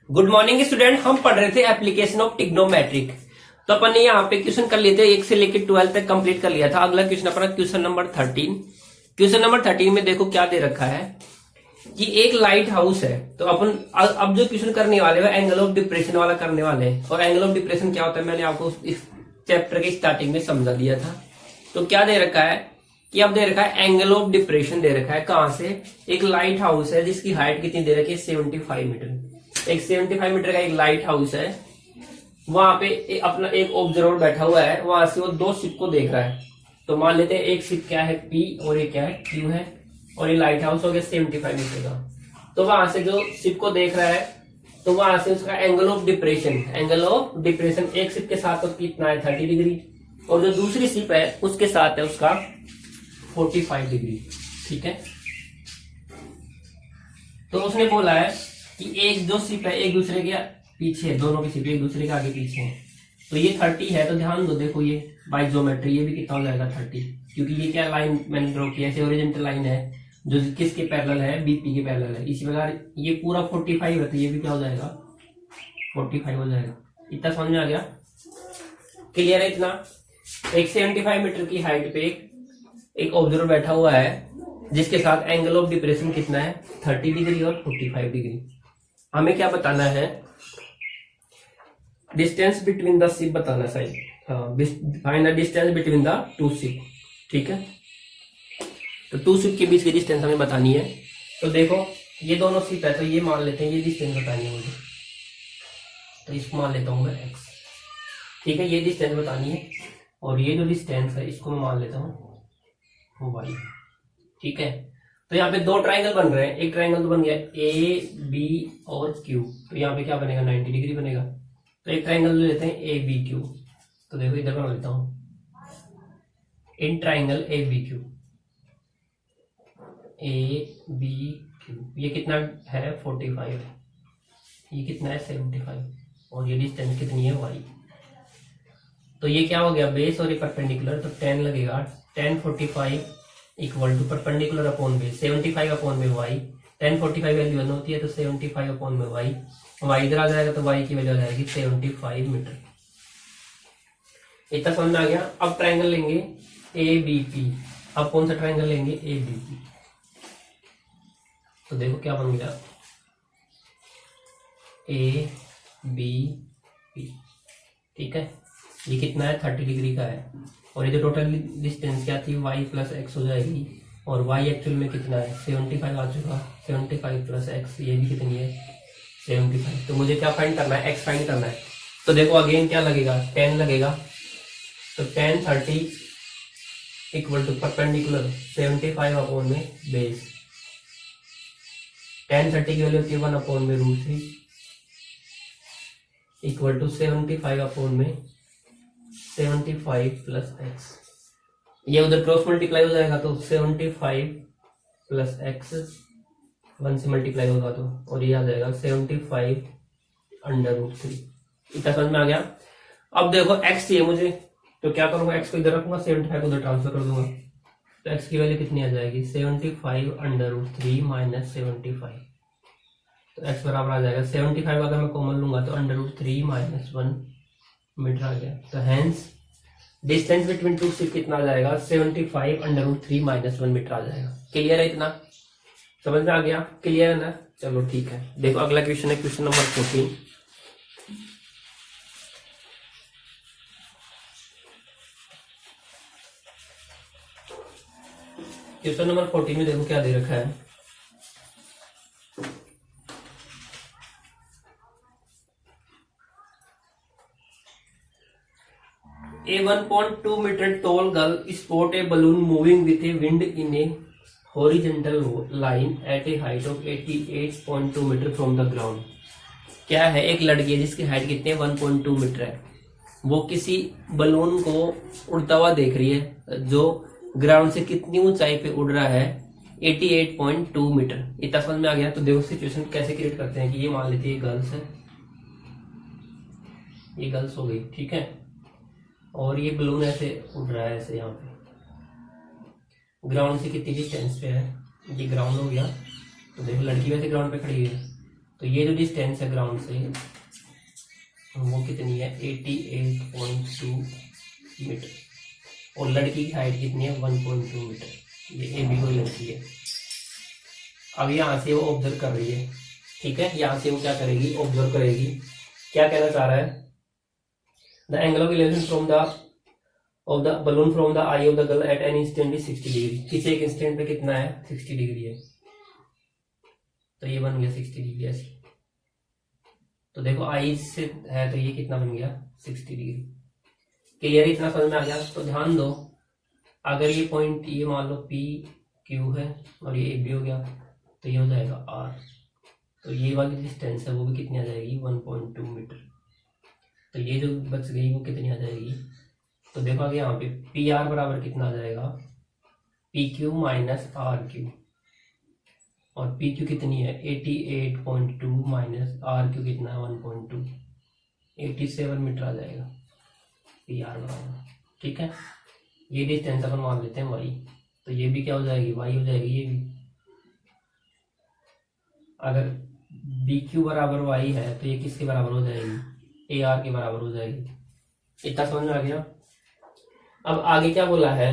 Good morning student. हम पढ़ रहे थे एप्लीकेशन ऑफ ट्रिग्नोमेट्रिक। तो अपन ने यहाँ पे क्वेश्चन कर लिए थे, 1 से लेकर 12 तक कंप्लीट कर लिया था। अगला क्वेश्चन अपना क्वेश्चन नंबर 13। क्वेश्चन नंबर 13 में देखो क्या दे रखा है कि एक लाइट हाउस है। तो अपन अब जो क्वेश्चन करने वाले हैं एंगल ऑफ डिप्रेशन वाला करने वाले हैं। और एंगल ऑफ डिप्रेशन क्या होता है मैंने आपको इस चैप्टर के स्टार्टिंग में समझा दिया था। तो क्या दे रखा है कि अब दे रखा है एंगल ऑफ डिप्रेशन दे रखा है। कहां से? एक लाइट हाउस है जिसकी हाइट कितनी दे रखी है? 75 मीटर। एक 75 मीटर का एक लाइट हाउस है। वहां पे अपना एक ऑब्जर्वर बैठा हुआ है, वहां से वो दो शिप को देख रहा है। तो मान लेते हैं एक शिप क्या है P और ये क्या है Q है, और ये लाइट हाउस हो गया 75 मीटर का। तो वहां से जो शिप को देख रहा है तो वहां से उसका एंगल ऑफ डिप्रेशन एक शिप के साथ तो कितना है 30 डिग्री, और जो दूसरी शिप है उसके साथ है उसका 45 डिग्री। ठीक है। तो उसने बोला है कि एक जो शिप है एक दूसरे के पीछे है, दोनों की शिप एक दूसरे के आगे पीछे है। तो ये 30 है, तो ध्यान दो, देखो ये बाय ज्योमेट्री ये भी कितना हो जाएगा 30, क्योंकि ये क्या लाइन मैंने ड्रॉ किया है, ओरिजेंटल लाइन है जो किसके पैरेलल है? बीपी के पैरेलल है। इसी प्रकार ये पूरा 45 है, तो ये भी क्या हो जाएगा 45 हो जाएगा। इतना समझ में आ गया? क्लियर है इतना? एक 75 मीटर की हाइट पे एक ऑब्जर्वर बैठा हुआ है जिसके साथ एंगल ऑफ डिप्रेशन कितना है 30 डिग्री और 45 डिग्री। हमें क्या बताना है? डिस्टेंस बिटवीन द शिप बताना चाहिए। Find the distance between the two ship. ठीक है। तो टू शिप के बीच की डिस्टेंस हमें बतानी है। तो देखो ये दोनों शिप है, तो ये मान लेते हैं, ये डिस्टेंस बतानी है मुझे, तो इसको मान लेता हूं मैं x। ठीक है, ये डिस्टेंस बतानी है, और ये जो डिस्टेंस है इसको मैं मान लेता हूं y। ठीक है। तो यहाँ पे दो ट्राइंगल बन रहे हैं। एक ट्राइंगल तो बन गया ए बी और क्यू, तो यहाँ पे क्या बनेगा 90 डिग्री बनेगा। तो एक ट्राइंगल ले लेते हैं ए बी क्यू। तो देखो इधर बना लेता हूं in triangle A B Q, A B Q. ये कितना है 45, ये कितना है 75, और ये डिस्टेंस कितनी है y। तो ये क्या हो गया बेस और ये परपेंडिकुलर, तो 10 लगेगा। 10 45 equal to perpendicular upon base 75 upon में y। 10 45 वैल्यू 1 होती है, तो 75 अपॉन में y इधर आ जाएगा, तो y की वैल्यू आ जाएगी 75 मीटर। इतना समझ में आ गया? अब ट्राइंगल लेंगे ए बी पी। अब कौन सा ट्राइंगल लेंगे? A B P. तो देखो क्या बन गया ए बी पी। ठीक है, ये कितना है 30 डिग्री का है, और ये जो टोटल डिस्टेंस क्या थी y प्लस एक्स हो जाएगी, और y एक्चुअल में कितना है 75 आ चुका। 75 प्लस एक्स ये भी कितनी है 75। तो मुझे क्या फाइंड करना है? x फाइंड करना है। तो देखो अगेन क्या लगेगा 10 लगेगा, तो 10 30 इक्वल टू परपेंडिकुलर 75 अपॉन में बेस। 10 30 की वैल्यू होती है 1 अपॉन में √3 इक्वल टू 75 अपॉन में 75 प्लस एक्स। ये उधर क्रॉस मल्टीप्लाई हो जाएगा, तो 75 प्लस एक्स 1 से मल्टीप्लाई होगा तो, और ये आ जाएगा 75 अंडर √3। इतना समझ में आ गया? अब देखो x चाहिए मुझे, तो क्या करूंगा? x को इधर रखूंगा, 75 को उधर ट्रांसफर कर दूंगा, तो x की वैल्यू कितनी आ जाएगी 75 अंडर √3 माइनस 75। तो x बराबर आ जाएगा 75 अगर मैं कॉमन लूंगा तो अंडर √3 माइनस 1 मीटर आ गया। तो hence distance between two ship कितना आ जाएगा 75 अंडर √3 माइनस 1 मीटर आ जाएगा। क्लियर है? इतना समझ में आ गया? क्लियर है ना? चलो ठीक है। देखो अगला क्वेश्चन है क्वेश्चन नंबर 14। क्वेश्चन नंबर 14 में देखो क्या दे रखा है। A 1.2 meter tall girl spot a balloon moving with a wind in a horizontal line at a height of 88.2 meter from the ground। क्या है? एक लड़की है जिसकी हाइट कितनी है 1.2 मीटर है। वो किसी बलून को उड़ता हुआ देख रही है जो ग्राउंड से कितनी ऊंचाई पे उड़ रहा है 88.2 मीटर। इतना समझ में आ गया? तो देखो सिचुएशन कैसे क्रिएट करते हैं कि ये मान लेते हैं गर्ल्स है, ये गर्ल्स हो गई। ठीक है, और ये बलून ऐसे उड़ रहा है ऐसे यहाँ पे ग्राउंड से कितनी डिस्टेंस पे है, ये ग्राउंड हो गया। तो देखो लड़की वैसे ग्राउंड पे खड़ी हुई है, तो ये जो डिस्टेंस है ग्राउंड से वो कितनी है 88.2 मीटर और लड़की की हाइट कितनी है 1.2 मीटर। ये ए बी को लड़की है। अब यहाँ से वो ऑब्जर्व कर रही है, ठीक है। यहाँ से वो क्या करेगी, ऑब्जर्व करेगी। क्या कहना चाह रहा है, the angle of elevation from the balloon from the eye of the girl at an instant is 60 degree. किसी एक इंस्टेंट पे कितना है 60 डिग्री है। तो ये बन गया 60 डिग्री ऐसे। तो देखो आई से है तो ये कितना बन गया 60 डिग्री। क्लियर, इतना समझ में आ गया। तो ध्यान दो, अगर ये पॉइंट ये मान लो पी क्यू है और ये ए बी हो गया तो ये हो जाएगा आर। तो ये वाली डिस्टेंस है वो भी कितनी आ जाएगी 1.2 मीटर। तो ये जो बच गई वो कितनी आ जाएगी, तो देखो अभी यहाँ पे पी आर बराबर कितना आ जाएगा P Q minus R Q. और पी क्यू कितनी है 88.2 माइनस आर क्यू कितना है 1.2, 87 मीटर आ जाएगा पी आर बराबर। ठीक है, ये डिस्टेंस अपन मान लेते हैं वाई। तो ये भी क्या हो जाएगी वाई हो जाएगी ये भी। अगर बी क्यू बराबर वाई है तो ये किसके बराबर हो जाएगी ए आर के बराबर हो जाएगी। इतना समझ में आ गया। अब आगे क्या बोला है,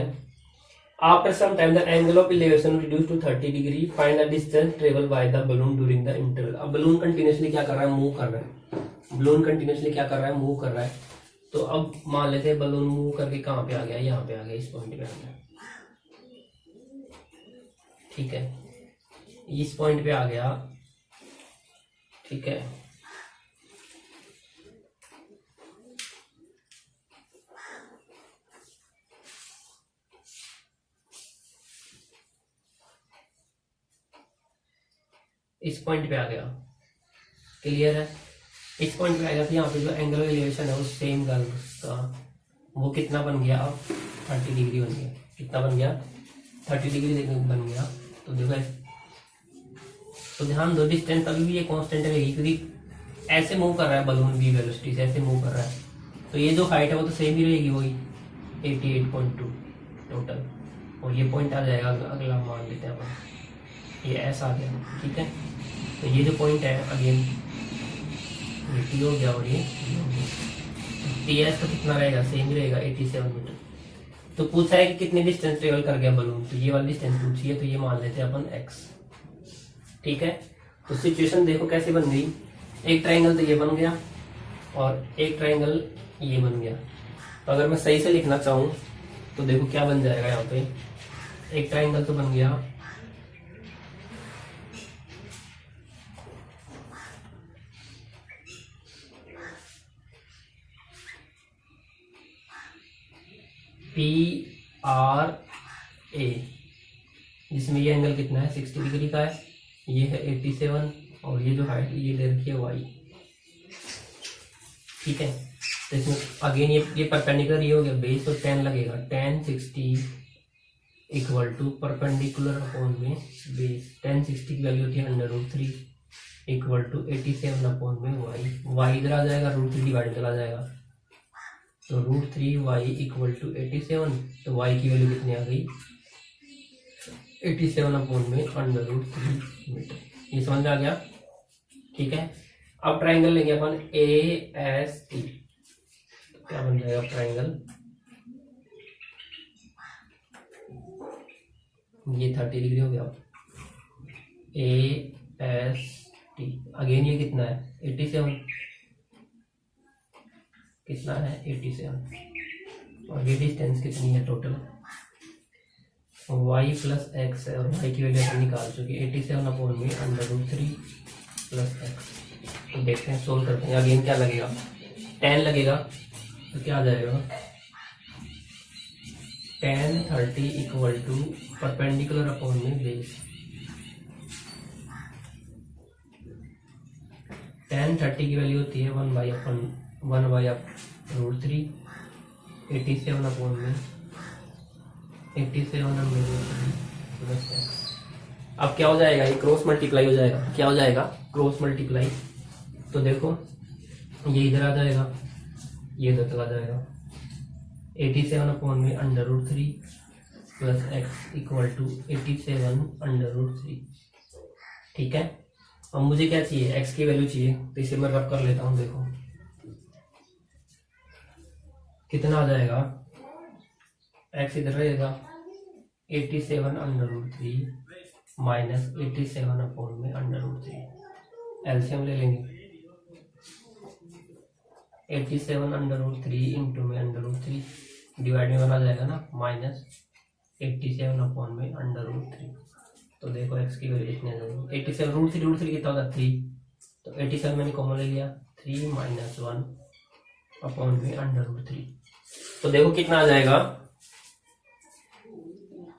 after some time the angle of elevation reduce to 30 degree, find the distance travel by the balloon during the interval. अब बलून कंटिन्यूसली क्या कर रहा है, मूव कर रहा है। बलून कंटिन्यूसली क्या कर रहा है, मूव कर रहा है। तो अब मान लेते हैं बलून मूव करके कहाँ पे आ गया, यहाँ पे आ गया, इस पॉइंट पे आ गया। ठीक है, इस पॉइंट पे आ गया। ठीक है, इस पॉइंट पे आ गया। क्लियर है, इस पॉइंट पे आ गया। तो यहाँ पे जो एंगल ऑफ एलिवेशन है वो सेम गर्ल का वो कितना बन गया, अब 30 डिग्री बन गया। कितना बन गया 30 डिग्री बन गया। तो देखो, तो ध्यान दो डिस्टेंस अभी भी ये कांस्टेंट रहेगी क्योंकि ऐसे मूव कर रहा है बलून भी वेलोसिटी से ऐसे मूव कर रहा है। तो ये जो हाइट है वो तो सेम ही रहेगी वही 88.2 टोटल। और ये पॉइंट आ जाएगा अगला मान लेते हैं अपन, ये ऐसा आ गया। ठीक है, तो ये जो पॉइंट है अगेन ये टी हो गया और ये हो गया। टी एस तो कितना रहेगा सेम ही रहेगा 87 मीटर। तो पूछा है कि कितनी डिस्टेंस ट्रेवल कर गया बलून, तो ये वाली डिस्टेंस पूछी है। तो ये मान लेते हैं अपन x। ठीक है, तो सिचुएशन देखो कैसे बन गई। एक ट्रायंगल तो ये बन गया और एक ट्रायंगल ये बन गया। तो अगर मैं सही से लिखना चाहूं तो देखो क्या बन जाएगा। यहाँ पे एक ट्रायंगल तो बन गया पी आर ए, जिसमें ये एंगल कितना है 60 डिग्री का है, ये है 87 और ये जो हाइट ये ले रखी है वाई। ठीक है, तो इसमें अगेन ये परपेंडिकुलर ये हो गया बेस, तो 10 लगेगा। 10 60 इक्वल टू परपेंडिकुलर अपॉन में बेस। 10 60 की वैल्यू होती है √3 इक्वल टू 87 अपॉन में वाई। वाई इधर आ जाएगा, √3 डिवाइड चला जाएगा। तो √3 वाई इक्वल टू 87। तो वाई की वैल्यू कितनी आ गई 87 अपॉन में √3 मीटर। ये समझ में आ गया। ठीक है, अब ट्राइंगल लेंगे अपन ए एस टी। क्या बन जाएगा ट्राइंगल, ये 30 डिग्री हो गया। ए एस टी अगेन ये कितना है 87, कितना है 87 और ये डिस्टेंस कितनी है टोटल y प्लस एक्स है और y की वैल्यू हम निकाल चुके 87 अपॉन में √3 प्लस एक्स। तो देखते हैं सोल्व करते हैं। अगेन क्या लगेगा 10 लगेगा तो क्या आ जाएगा 10 30 इक्वल टू परपेंडिकुलर अपॉन में बेस। 10 30 की वैल्यू होती है 1/√3 87 अपॉन में 87 प्लस एक्स। अब क्या हो जाएगा ये क्रॉस मल्टीप्लाई हो जाएगा। क्या हो जाएगा क्रॉस मल्टीप्लाई। तो देखो ये इधर आ जाएगा, ये इधर चला जाएगा। 87 अपॉन में √3 प्लस एक्स इक्वल टू 87 √3। ठीक है, अब मुझे क्या चाहिए, एक्स की वैल्यू चाहिए, तो इसे मैं रब कर लेता हूं। देखो कितना आ जाएगा, एक्स इधर रहेगा 87/√3 माइनस 87 अपॉन में √3। एलसीएम ले लेंगे, 87/√3 इंटू में √3 डिवाइड में बना जाएगा ना, माइनस 87 अपॉन में √3। तो देखो एक्स की वैल्यू कितनी आ जाएगी, 87 √3 कितना होता है 3, तो 87 मैंने कॉमन ले लिया, 3 माइनस 1 अपॉन में √3। तो देखो कितना आ जाएगा,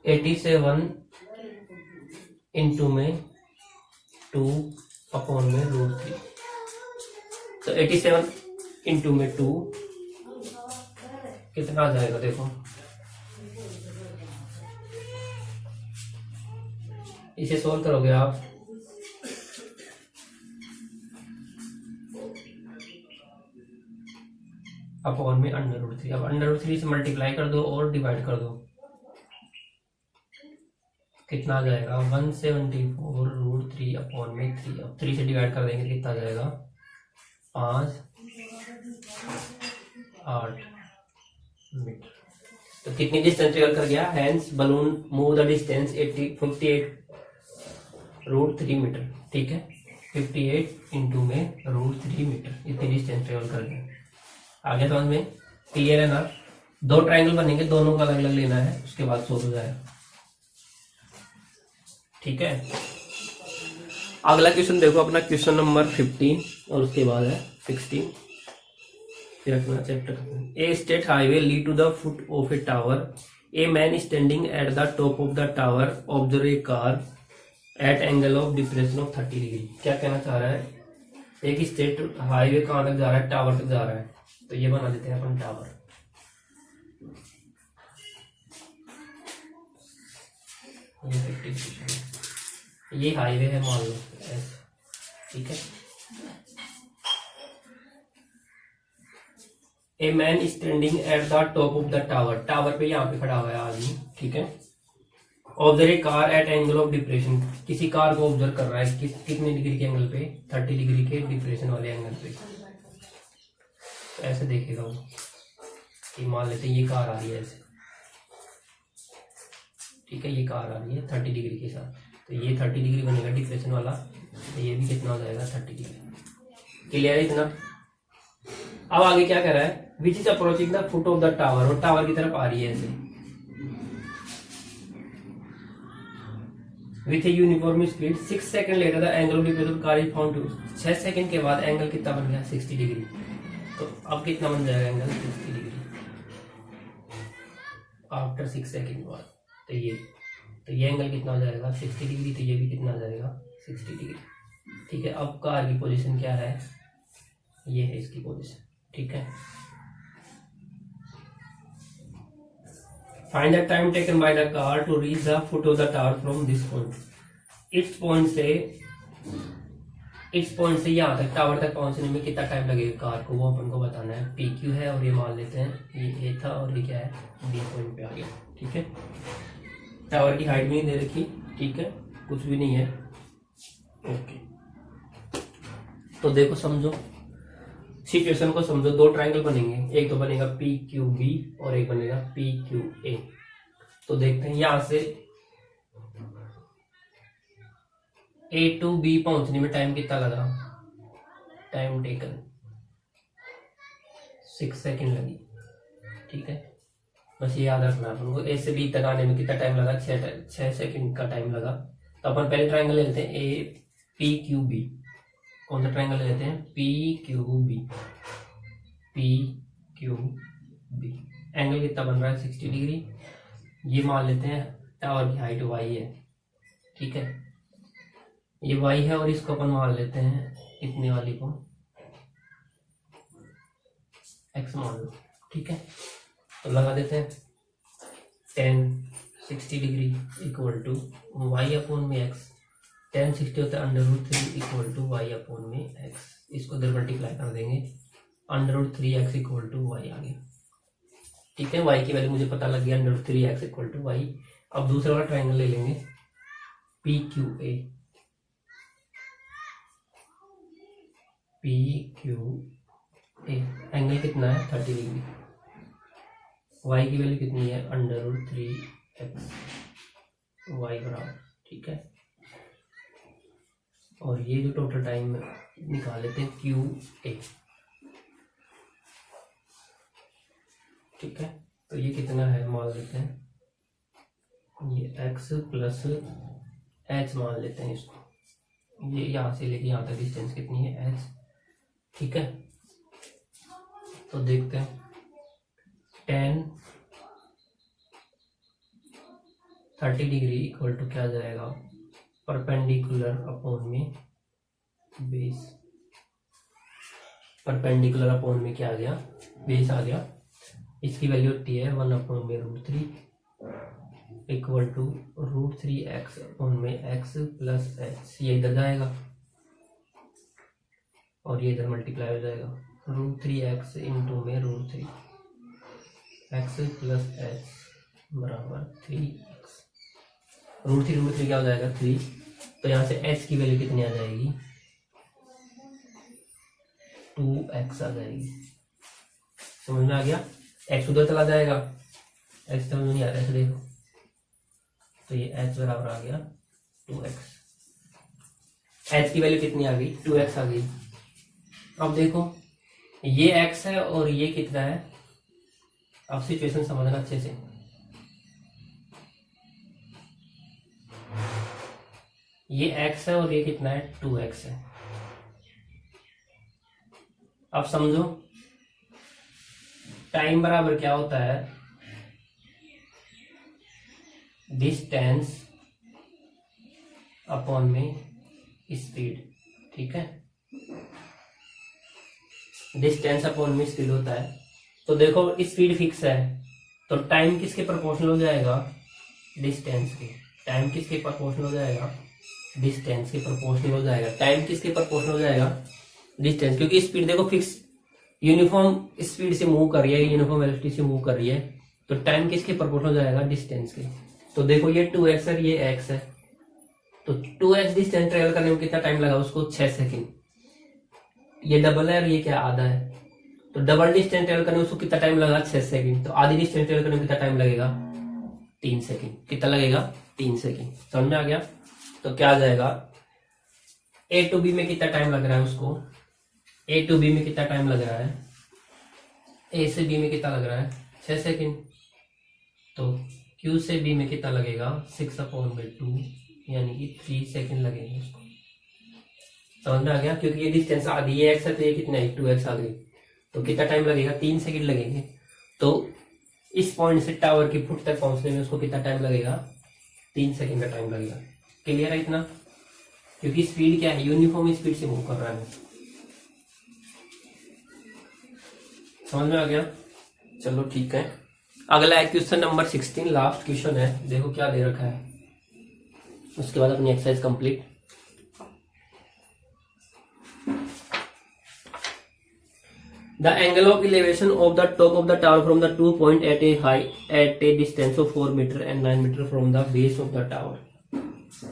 87 इंटू में 2 अपॉन में √3। तो 87 इंटू में 2 कितना आ जाएगा, देखो इसे सोल्व करोगे आप, अपॉन में √3। अब √3 से मल्टीप्लाई कर दो और डिवाइड कर दो, कितना आ जाएगा 174√3 अपॉन में 3। अब 3 से डिवाइड कर देंगे कितना आ जाएगा 5 8 मीटर। तो कितनी डिस्टेंस ट्रेवल कर गया, hence balloon move the distance 58√3 metre. ठीक है, 58 इंटू में √3 मीटर, इतनी डिस्टेंस ट्रेवल कर गया। आगे समझ में क्लियर है ना। 2 ट्रायंगल बनेंगे, दोनों का अलग अलग लेना है, उसके बाद सोल्व हो जाएगा। ठीक है, अगला क्वेश्चन देखो अपना, क्वेश्चन नंबर 15 और उसके बाद है 16। फिर अपना chapter, a state highway lead to the foot of a tower, a man standing at the top of the tower observe a car at angle of depression of 30 degree. क्या कहना चाह रहा है, एक स्टेट हाईवे कहां तक जा रहा है, टावर तक जा रहा है। तो ये बना देते हैं अपन टावर, ये हाईवे है मान लो, ठीक है। ए man standing at the top of the tower, tower पे यहाँ पे खड़ा हुआ है आदमी, ठीक है। Observe a car at angle of depression, किसी कार को ऑब्जर्व कर रहा है कितने डिग्री के एंगल पे, 30 डिग्री के डिप्रेशन वाले एंगल पे। तो ऐसे देखेगा वो कि मान लेते हैं ये कार आ रही है ऐसे, ठीक है, ये कार आ रही है 30 डिग्री के साथ, तो ये 30 डिग्री बनेगा डिप्रेशन वाला, तो ये भी कितना हो जाएगा 30 डिग्री। क्लियर है इतना। अब आगे क्या कह रहा है, which is approaching the foot of the tower, और टावर की तरफ आ रही है ऐसे with a uniform speed 6 second later the angle of depression car is found to, 6 second के बाद एंगल कितना बन गया 60 डिग्री। तो अब कितना बन जाएगा एंगल 60 डिग्री आफ्टर 6 सेकंड के बाद। तो ये एंगल कितना हो जाएगा 60 डिग्री, तो ये भी कितना आ जाएगा 60 डिग्री। ठीक है, अब कार की पोजीशन क्या है, ये है इसकी पोजीशन, ठीक है। Find the time taken by the car to reach the foot of the tower from this point, इस पॉइंट से यहाँ तक टावर तक पहुंचने में कितना टाइम लगेगा कार को, वो अपन को बताना है। पी क्यू है और ये मान लेते हैं ये ए था और ये क्या है बी पॉइंट पे आ गया, ठीक है। टावर की हाइट भी नहीं दे रखी, ठीक है, कुछ भी नहीं है, ओके। तो देखो समझो सिचुएशन को समझो, 2 ट्रायंगल बनेंगे, एक तो बनेगा पी क्यू बी और एक बनेगा पी क्यू ए। तो देखते हैं यहां से ए टू बी पहुंचने में टाइम कितना लगा, टाइम टेकन 6 सेकंड लगी, ठीक है। बस ये याद रखना अपन को, ए से बी तक आने में कितना टाइम लगा, 6 सेकंड का टाइम लगा। तो अपन पहले ट्रायंगल ले लेते हैं ए पी क्यू बी। कौन सा ट्रायंगल ले लेते हैं, P Q B, P Q B. Angle कितना बन रहा है 60 डिग्री। ये मान लेते हैं टावर की हाइट वाई है, ठीक है, ये वाई है और इसको अपन मान लेते हैं इतने वाली को एक्स मान लो, ठीक है। तो लगा देते हैं 10 60 degree equal to Y upon में एक्स, 10 60 होता है √3 इक्वल टू वाई अपॉन में एक्स, इसको इधर मल्टीप्लाई कर देंगे, √3x इक्वल टू वाई आ गया, ठीक है। वाई की वैल्यू मुझे पता लग गया, √3x इक्वल टू वाई। अब दूसरा वाला ट्रायंगल ले लेंगे P Q A, P Q A. Angle कितना है 30 डिग्री। वाई की वैल्यू कितनी है √3x वाई बराबर, ठीक है। और ये जो टोटल टाइम निकाल लेते हैं क्यू ए, ठीक है। तो ये कितना है मान लेते हैं, ये x प्लस h मान लेते हैं इसको। ये यहाँ से लेके यहाँ तक डिस्टेंस कितनी है h, ठीक है। तो देखते हैं tan 30 डिग्री इक्वल टू क्या जाएगा, परपेंडिकुलर अपॉन में बेस। परपेंडिकुलर अपॉन में क्या आ गया, बेस आ गया। इसकी वैल्यू होती है 1/√3 इक्वल टू √3x अपॉन में x प्लस h। ये इधर जाएगा और ये इधर मल्टीप्लाई हो जाएगा। √3x इंटू में √3 x प्लस h बराबर 3x। √3 क्या हो जाएगा 3। तो यहाँ से h की वैल्यू कितनी आ जाएगी 2x आ जाएगी। समझ में आ गया। x उधर चला जाएगा, x समझ नहीं आ रहा है देखो। तो ये h बराबर आ गया 2x। h की वैल्यू कितनी आ गई 2x आ गई। अब देखो ये x है और ये कितना है। अब सिचुएशन समझना अच्छे से। ये x है और ये कितना है 2x है। अब समझो टाइम बराबर क्या होता है डिस्टेंस अपॉन में स्पीड, ठीक है। डिस्टेंस अपॉन में स्पीड होता है। तो देखो स्पीड फिक्स है तो टाइम किसके प्रोपोर्शनल हो जाएगा डिस्टेंस के। टाइम किसके प्रोपोर्शनल हो जाएगा डिस्टेंस के प्रोपोर्शनल हो जाएगा। टाइम किसके प्रोपोर्शनल हो जाएगा डिस्टेंस, क्योंकि स्पीड देखो फिक्स यूनिफॉर्म स्पीड से मूव कर रही है, यूनिफॉर्म वेलोसिटी से मूव कर रही है। तो टाइम किसके प्रोपोर्शनल हो जाएगा डिस्टेंस के। तो देखो ये 2x है ये x है। तो 2x डिस्टेंस ट्रेवल करने में कितना टाइम लगा उसको 6 सेकंड। ये डबल है और ये क्या आधा है। तो डबल डिस्टेंस ट्रेवल करने में उसको कितना टाइम लगा 6 सेकंड। तो आधी डिस्टेंस ट्रेवल करने में कितना टाइम लगेगा 3 सेकंड। कितना लगेगा 3 सेकंड। समझ में आ गया। तो क्या आ जाएगा A to B में कितना टाइम लग रहा है उसको। A to B में कितना टाइम लग रहा है, A से B में कितना लग रहा है 6 सेकंड। तो Q से B में कितना लगेगा 6/2 यानी कि 3 सेकंड लगेंगे उसको। समझ में आ गया। क्योंकि ये डिस्टेंस आधी है x है तो ये कितना है 2x आ गई। तो कितना टाइम लगेगा 3 सेकंड लगेंगे। तो इस पॉइंट से टावर की फुट तक पहुंचने में उसको कितना टाइम लगेगा 3 सेकंड का टाइम लगेगा। क्लियर है इतना। क्योंकि स्पीड क्या है यूनिफॉर्म स्पीड से मूव कर रहा है। समझ में आ गया। चलो ठीक है। अगला है क्वेश्चन नंबर 16, लास्ट क्वेश्चन है। देखो क्या दे रखा है, उसके बाद अपनी exercise complete. The angle of elevation of the top of the tower from the 2 point at a distance of 4 meter and 9 meter from the base of the tower,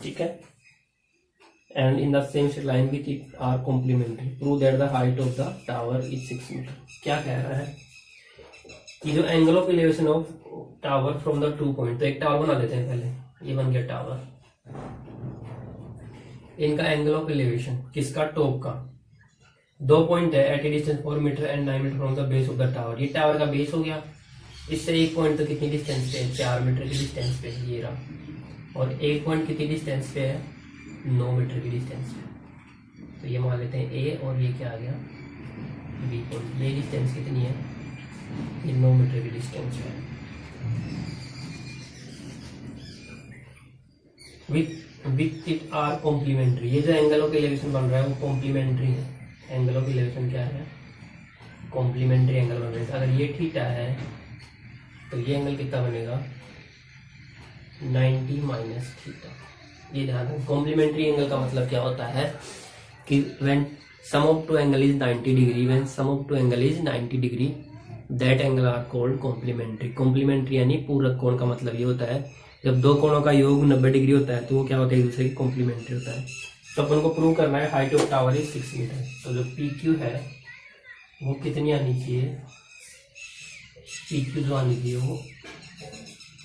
ठीक है। And in the same straight line with it are complementary. Prove that the height of the tower is 6 meter. क्या कह रहा है कि जो angle of elevation of tower from the 2 point. तो एक टावर बना लेते हैं पहले। ये बन गया टावर। इनका एंगल ऑफ एलिवेशन किसका टॉप का 2 पॉइंट है at a distance 4 metre and 9 metre from the base of the tower. ये टावर का बेस हो गया। इससे एक पॉइंट तो कितनी डिस्टेंस पे है 4 मीटर की डिस्टेंस पे ये रहा। और एक पॉइंट कितनी डिस्टेंस पे है 9 मीटर की डिस्टेंस पे। तो ये मान लेते हैं ए और ये क्या आ गया बी पॉइंट। ये डिस्टेंस कितनी है ये 9 मीटर की डिस्टेंस है। With it are complementary. ये जो एंगल ऑफ एलिवेशन बन रहा है वो कॉम्प्लीमेंट्री है। एंगल ऑफ एलिवेशन क्या है कॉम्प्लीमेंट्री एंगल बन रहा है। अगर ये थीटा है तो ये एंगल कितना बनेगा 90 माइनस थीटा। ये ध्यान रखें। कॉम्प्लीमेंट्री एंगल का मतलब क्या होता है कि when sum of two angle is 90 degree, when sum of two angle is 90 degree that angle are called complementary. Complementary यानी पूरक कोण का मतलब ये होता है जब दो कोणों का योग 90 डिग्री होता है तो वो क्या होता है एक दूसरे की कॉम्प्लीमेंट्री होता है। तो अपन को प्रूव करना है height of tower is 6 metre. तो जो पी क्यू है वो कितनी आनी चाहिए, पी क्यू जो आनी चाहिए वो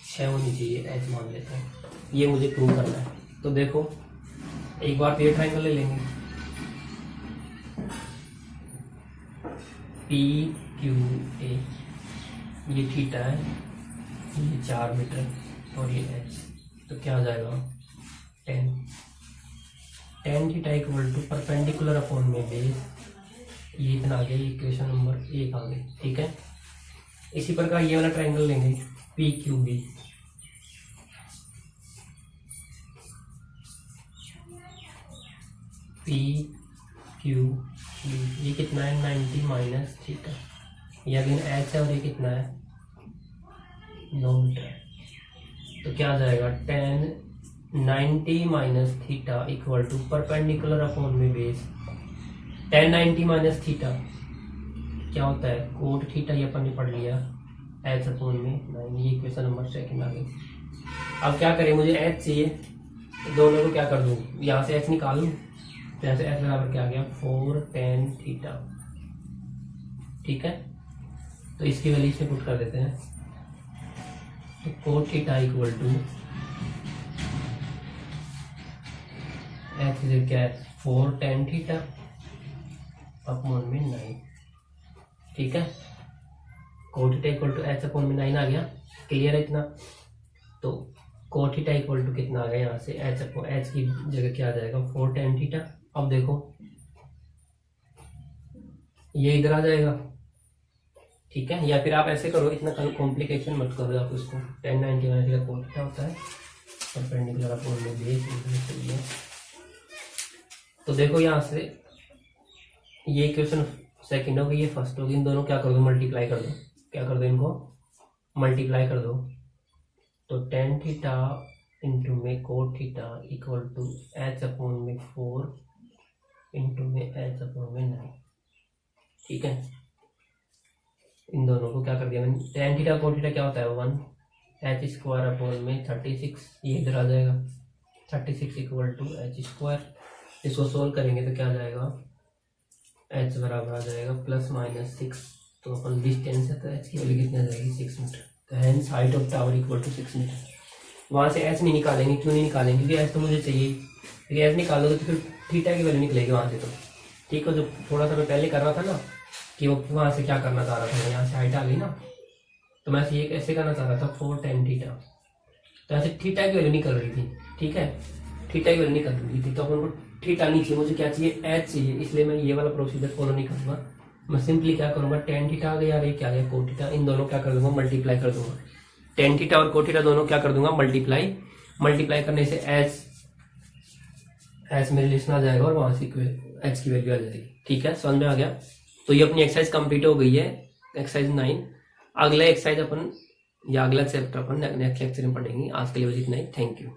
6 होनी चाहिए, एच मान लेते हैं। ये मुझे प्रूव करना है। तो देखो एक बार तो ये ट्राइंगल ले लेंगे, पी क्यू ए, ये थीटा है, ये 4 मीटर और ये एच। तो क्या आ जाएगा 10 theta equal to perpendicular upon में बेस, ये इतना आ गया, इक्वेशन नंबर 1 आ गई। ठीक है, इसी प्रकार ये वाला ट्राइंगल लेंगे P Q B, P Q B, ये कितना है 90 माइनस थीटा, ये अगेन एच है और ये कितना है 9 मीटर। तो क्या आ जाएगा 90 minus theta equal to perpendicular upon में बेस, 90 माइनस थीटा क्या होता है कोट थीटा, ये अपन ने पढ़ लिया, एच अपॉन में 9, ये इक्वेशन नंबर 2 आ गई। अब क्या करें, मुझे एच चाहिए, दोनों को क्या कर दूँ, यहाँ से एच निकाल लूँ, तो यहाँ से एच बराबर क्या आ गया 4 tan थीटा। ठीक है, तो इसकी वैल्यू से पुट कर देते हैं। तो cot theta equal to H क्या है 4 tan थीटा अपॉन में 9। ठीक है, cot theta equal to H upon में 9 आ गया, क्लियर है इतना। तो कोट थीटा इक्वल टू कितना आ गया, यहाँ से एच अपॉन एच की जगह क्या आ जाएगा 4 tan थीटा। अब देखो ये इधर आ जाएगा। ठीक है, या फिर आप ऐसे करो, इतना कॉम्प्लिकेशन मत करो आप उसको, 10 90 का कोट क्या होता है परपेंडिकुलर अपॉन में बेस। तो देखो यहाँ से ये इक्वेशन सेकंड होगी, ये फर्स्ट होगी, इन दोनों क्या कर दो मल्टीप्लाई कर दो, क्या कर दो इनको मल्टीप्लाई कर दो। तो tan थीटा इंटू में cot theta equal to H upon में 4 इंटू में एच अपॉन में 9। ठीक है, इन दोनों को क्या कर दिया मैंने, tan थीटा कोट थीटा क्या होता है 1, एच स्क्वायर अपॉन में 36, ये इधर आ जाएगा 36 इक्वल टू एच स्क्वायर। इसको सोल्व करेंगे तो क्या आ जाएगा, एच बराबर आ जाएगा प्लस माइनस 6। तो अपन डिस्टेंस है तो एच की वैल्यू कितनी आ जाएगी 6 मीटर। तो hence height of tower equal to 6 metre. वहाँ से एच नहीं निकालेंगे, क्यों नहीं निकालेंगे, क्योंकि एच तो मुझे चाहिए, क्योंकि एच निकालोगे तो फिर थीटा की वैल्यू निकलेगी वहाँ से। तो ठीक है, जो थोड़ा सा मैं पहले कर रहा था ना कि वो वहाँ से क्या करना चाह रहा था, यहाँ से हाइट आ गई ना, तो मैं ये कैसे करना चाह रहा था 4 tan थीटा। तो ऐसे थीटा की वैल्यू नहीं कर रही थी। ठीक है, थीटा की वैल्यू नहीं कर रही थी, तो अपन को थीटा नहीं चाहिए, मुझे क्या चाहिए एच चाहिए, इसलिए मैं ये वाला प्रोसीजर फॉलो नहीं करूँगा। मैं सिंपली क्या करूँगा tan थीटा आ गया और ये क्या आ गया कोट थीटा, इन दोनों क्या कर दूंगा मल्टीप्लाई कर दूंगा। tan थीटा और कोट थीटा दोनों क्या कर दूंगा मल्टीप्लाई करने से एच में रिलेशन आ जाएगा और वहां से एच की वैल्यू आ जाएगी। ठीक है, समझ में आ गया। तो ये अपनी एक्सरसाइज कंप्लीट हो गई है, एक्सरसाइज 9। अगला एक्सरसाइज अपन या अगला चैप्टर अपन नेक्स्ट लेक्चर में पढ़ेंगे। आज के लिए बस इतना ही, थैंक यू।